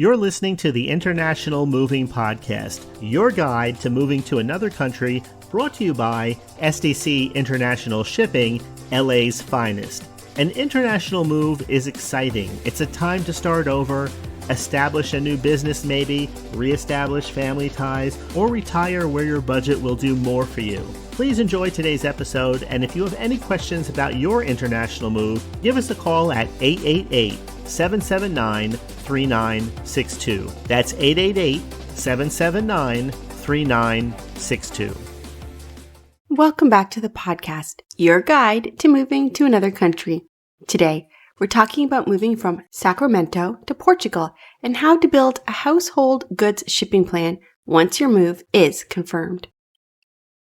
You're listening to the International Moving Podcast, your guide to moving to another country, brought to you by SDC International Shipping, LA's finest. An international move is exciting. It's a time to start over, establish a new business maybe, reestablish family ties, or retire where your budget will do more for you. Please enjoy today's episode, and if you have any questions about your international move, give us a call at 888-779-3962. That's 888-779-3962. Welcome back to the podcast, your guide to moving to another country. Today, we're talking about moving from Sacramento to Portugal and how to build a household goods shipping plan once your move is confirmed.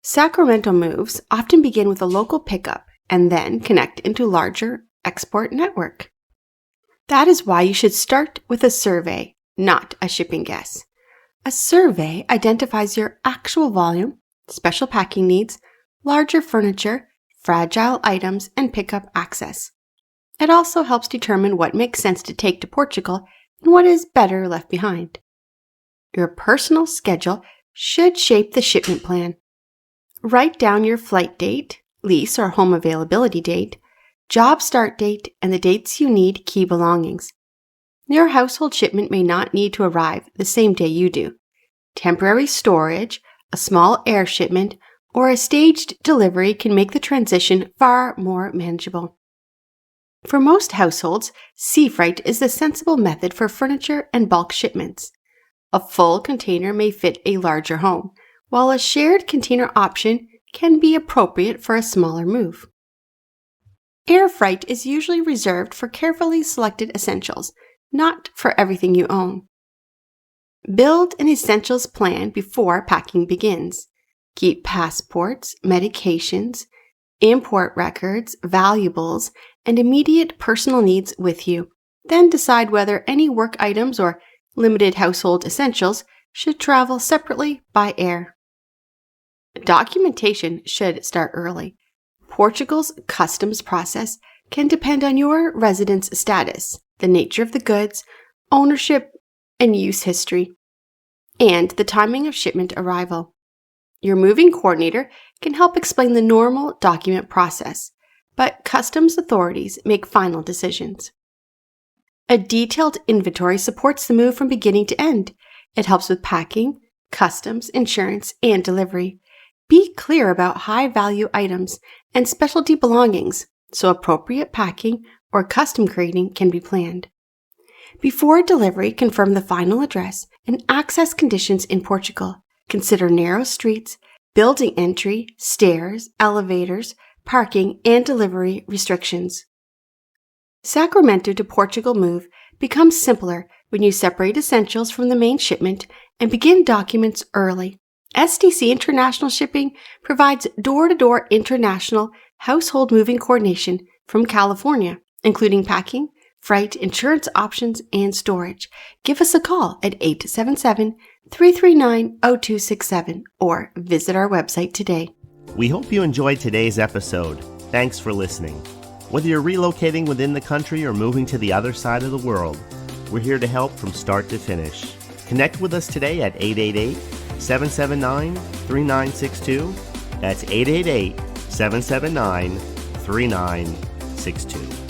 Sacramento moves often begin with a local pickup and then connect into a larger export network. That is why you should start with a survey, not a shipping guess. A survey identifies your actual volume, special packing needs, larger furniture, fragile items, and pickup access. It also helps determine what makes sense to take to Portugal and what is better left behind. Your personal schedule should shape the shipment plan. Write down your flight date, lease or home availability date, job start date, and the dates you need key belongings. Your household shipment may not need to arrive the same day you do. Temporary storage, a small air shipment, or a staged delivery can make the transition far more manageable. For most households, sea freight is the sensible method for furniture and bulk shipments. A full container may fit a larger home, while a shared container option can be appropriate for a smaller move. Air freight is usually reserved for carefully selected essentials, not for everything you own. Build an essentials plan before packing begins. Keep passports, medications, import records, valuables, and immediate personal needs with you. Then decide whether any work items or limited household essentials should travel separately by air. Documentation should start early. Portugal's customs process can depend on your residence status, the nature of the goods, ownership and use history, and the timing of shipment arrival. Your moving coordinator can help explain the normal document process, but customs authorities make final decisions. A detailed inventory supports the move from beginning to end. It helps with packing, customs, insurance, and delivery. Be clear about high-value items and specialty belongings so appropriate packing or custom crating can be planned. Before delivery, confirm the final address and access conditions in Portugal. Consider narrow streets, building entry, stairs, elevators, parking, and delivery restrictions. Sacramento to Portugal move becomes simpler when you separate essentials from the main shipment and begin documents early. SDC International Shipping provides door-to-door international household moving coordination from California, including packing, freight, insurance options, and storage. Give us a call at 877-339-0267 or visit our website today. We hope you enjoyed today's episode. Thanks for listening. Whether you're relocating within the country or moving to the other side of the world, we're here to help from start to finish. Connect with us today at 888-779-3962. That's 888-779-3962.